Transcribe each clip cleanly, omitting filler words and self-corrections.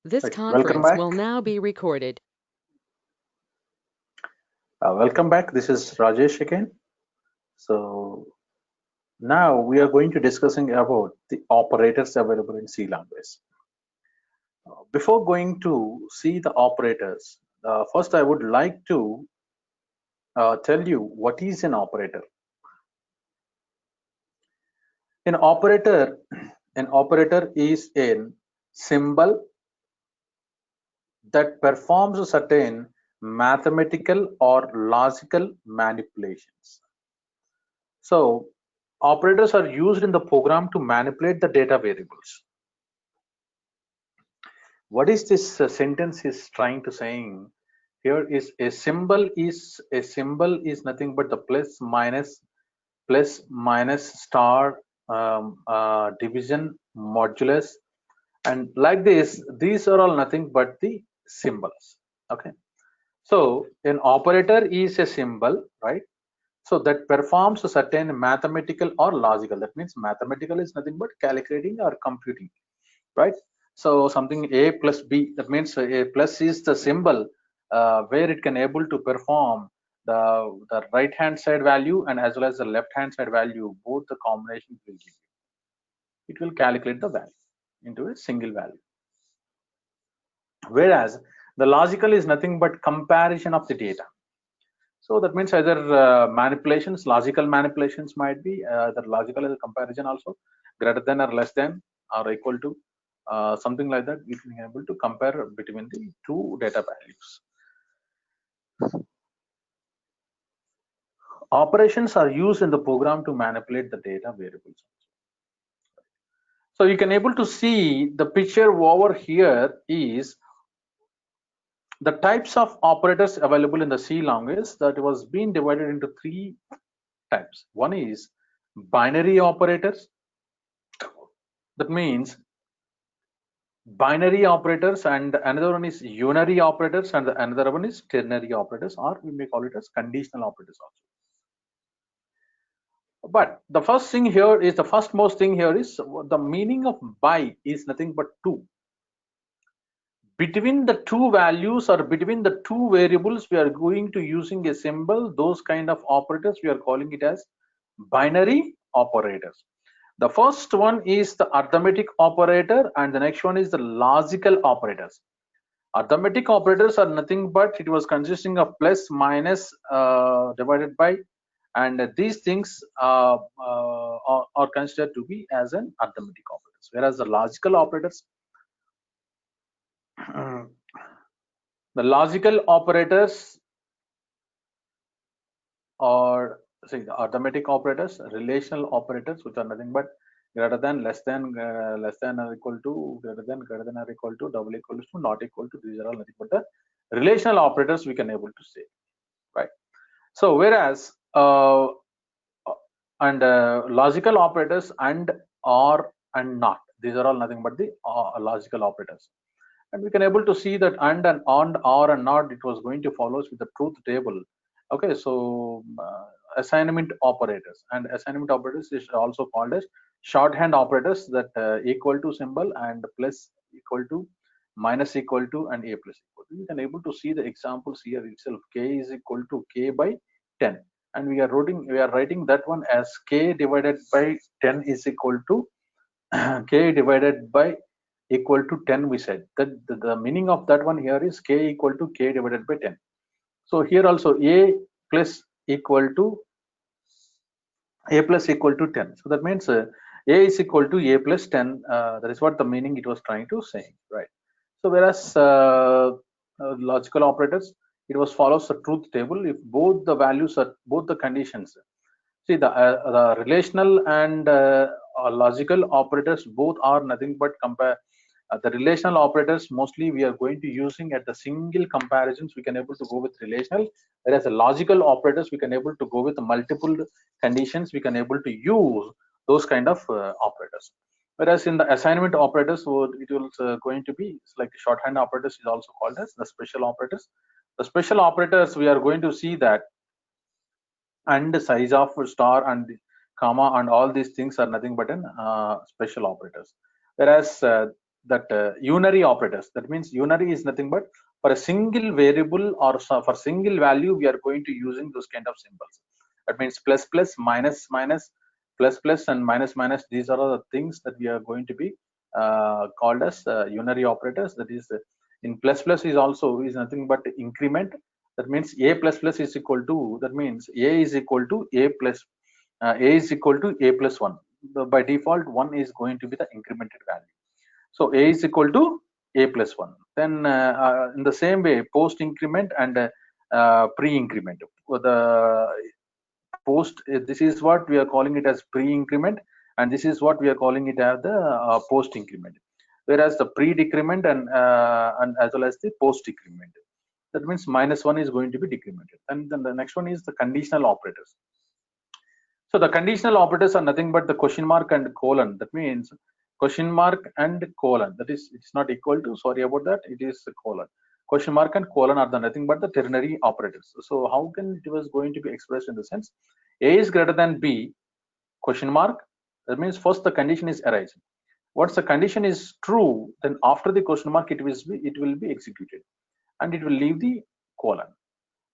This Right. Welcome conference back. will now be recorded. Welcome back. This is Rajesh again. So now we are going to discussing about the operators available in C language. Before going to see the operators, first I would like to tell you what is an operator. An operator, an operator is a symbol that performs a certain mathematical or logical manipulations. So operators are used in the program to manipulate the data variables. What is this sentence is trying to saying here is a symbol is nothing but the plus minus star division modulus, and like this these are all nothing but the symbols. Okay, so an operator is a symbol, right? So that performs a certain mathematical or logical. That means mathematical is nothing but calculating or computing, right? So something a plus b, that means a plus is the symbol where it can able to perform the right hand side value and as well as the left hand side value. Both the combination will give you. It will calculate the value into a single value. Whereas the logical is nothing but comparison of the data. So that means either manipulations, logical manipulations might be the logical is a comparison also, greater than or less than or equal to, something like that. We can be able to compare between the two data values. Operations are used in the program to manipulate the data variables. So you can able to see the picture over here is the types of operators available in the C language, that was being divided into three types. One is binary operators. That means binary operators, and another one is unary operators, and another one is ternary operators, or we may call it as conditional operators also. But the first thing here is, the first most thing here is the meaning of by is nothing but two. Between the two values or between the two variables, we are going to using a symbol. Those kind of operators we are calling it as binary operators. The first one is the arithmetic operator, and the next one is the logical operators. Arithmetic operators are nothing but it was consisting of plus, minus, divided by, and these things are considered to be as an arithmetic operators. Whereas the logical operators, the logical operators or see the arithmetic operators, relational operators, which are nothing but greater than, less than or equal to, greater than or equal to, double equals to, not equal to. These are all nothing but the relational operators we can able to say, right? So whereas and logical operators and or and not, these are all nothing but the logical operators. And we can able to see that and on, or and not, it was going to follow with the truth table. Okay, so assignment operators, and assignment operators is also called as shorthand operators, that equal to symbol and plus equal to, minus equal to, and a plus equal to. You can able to see the examples here itself. K is equal to k by 10, and we are writing that one as k divided by 10 is equal to k divided by equal to 10. We said that the meaning of that one here is k equal to k divided by 10. So here also a plus equal to 10. So that means a is equal to a plus 10. That is what the meaning it was trying to say, right? So whereas logical operators, it was follows the truth table if both the values are, both the conditions. See the relational and logical operators both are nothing but compare. The relational operators mostly we are going to using at the single comparisons we can able to go with relational, whereas the logical operators we can able to go with multiple conditions, we can able to use those kind of operators. Whereas in the assignment operators, so it will going to be like shorthand operators is also called as the special operators. The special operators we are going to see that and the size of star and comma and all these things are nothing but an special operators. Whereas that unary operators. That means unary is nothing but for a single variable or for single value we are going to using those kind of symbols. That means plus plus, minus minus, plus plus and minus minus. These are the things that we are going to be called as unary operators. That is in plus plus is also is nothing but increment. That means a plus plus is equal to, that means a is equal to a plus a is equal to a plus 1. By default 1 is going to be the incremented value. So a is equal to a plus 1. Then in the same way, post increment and pre increment. The post, this is what we are calling it as pre increment, and this is what we are calling it as the post increment. Whereas the pre decrement and as well as the post decrement, that means minus 1 is going to be decremented. And then the next one is the conditional operators. So the conditional operators are nothing but the question mark and colon. That means question mark and colon. That is, it's not equal to, sorry about that, it is a colon. Question mark and colon are the nothing but the ternary operators. So how can it was going to be expressed in the sense A is greater than B, question mark. That means first the condition is arising. Once the condition is true, then after the question mark it will be executed, and it will leave the colon.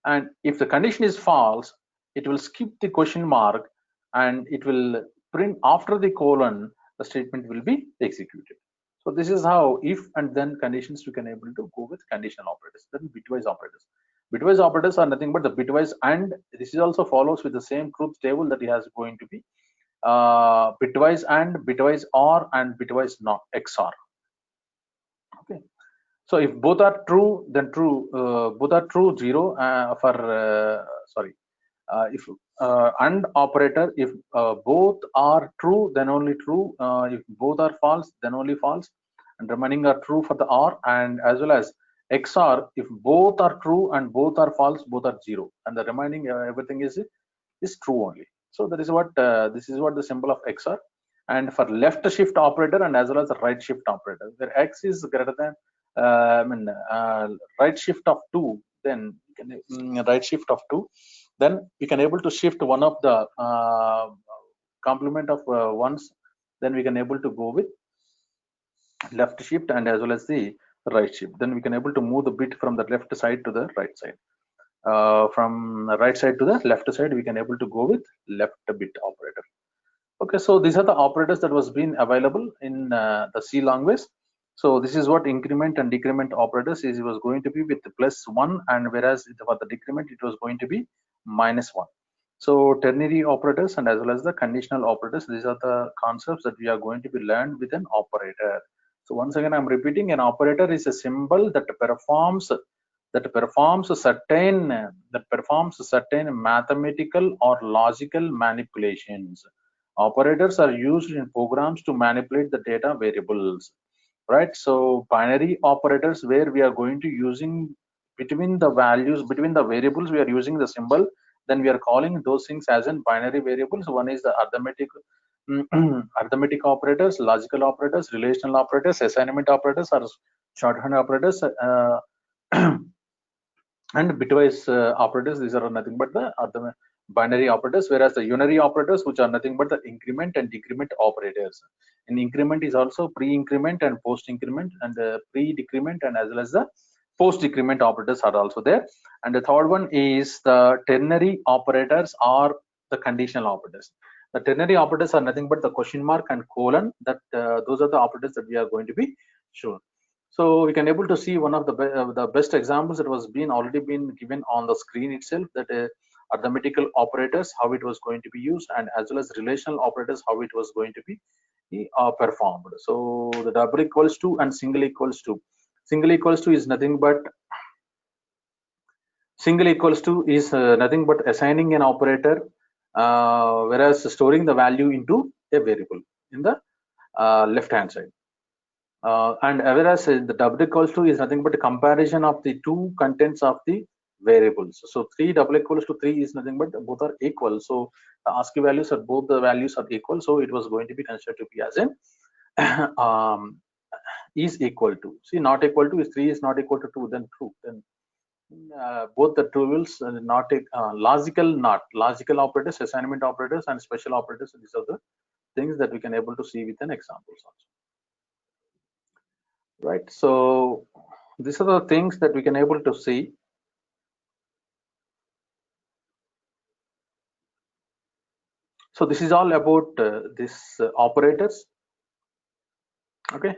And if the condition is false, it will skip the question mark and it will print after the colon, the statement will be executed. So this is how if and then conditions we can able to go with conditional operators. Then bitwise operators. Bitwise operators are nothing but the bitwise, and this is also follows with the same truth table that it has going to be bitwise and bitwise or and bitwise not XOR. Okay. So if both are true, then true, both are true, 0 for sorry. If AND operator, if both are true, then only true. If both are false, then only false, and remaining are true for the OR. And as well as XOR, if both are true and both are false, both are 0, and the remaining everything is true only. So that is what this is what the symbol of XOR. And for left shift operator and as well as the right shift operator, where X is greater than right shift of 2, then right shift of 2, then we can able to shift one of the complement of ones, then we can able to go with left shift and as well as the right shift. Then we can able to move the bit from the left side to the right side. From the right side to the left side, we can able to go with left bit operator. Okay, so these are the operators that was been available in the C language. So this is what increment and decrement operators is. It was going to be with +1, and whereas for the decrement it was going to be -1. So ternary operators and as well as the conditional operators, these are the concepts that we are going to be learned with an operator. So once again I'm repeating, an operator is a symbol that performs certain mathematical or logical manipulations. Operators are used in programs to manipulate the data variables, right? So binary operators, where we are going to using between the variables we are using the symbol, then we are calling those things as in binary variables. One is the arithmetic operators, logical operators, relational operators, assignment operators, or shorthand operators, and bitwise operators. These are nothing but the binary operators, whereas the unary operators, which are nothing but the increment and decrement operators. And increment is also pre-increment and post-increment, and the pre-decrement and as well as the post-decrement operators are also there. And the third one is the ternary operators or the conditional operators. The ternary operators are nothing but the question mark and colon. That those are the operators that we are going to be shown. So we can able to see one of the best examples that was already been given on the screen itself, that arithmetical operators, how it was going to be used, and as well as relational operators, how it was going to be performed. So the double equals to and single equals to. Single equals to is nothing but nothing but assigning an operator, whereas storing the value into a variable in the left hand side. And whereas the double equals to is nothing but a comparison of the two contents of the variables. So 3 double equals to 3 is nothing but both are equal. So the ASCII values are both the values are equal. So it was going to be considered to be as in is equal to. See, not equal to is 3 is not equal to 2, then true. Then both the trivials not logical operators, assignment operators, and special operators. These are the things that we can able to see with an examples also. right? So these are the things that we can able to see. So this is all about this operators. Okay,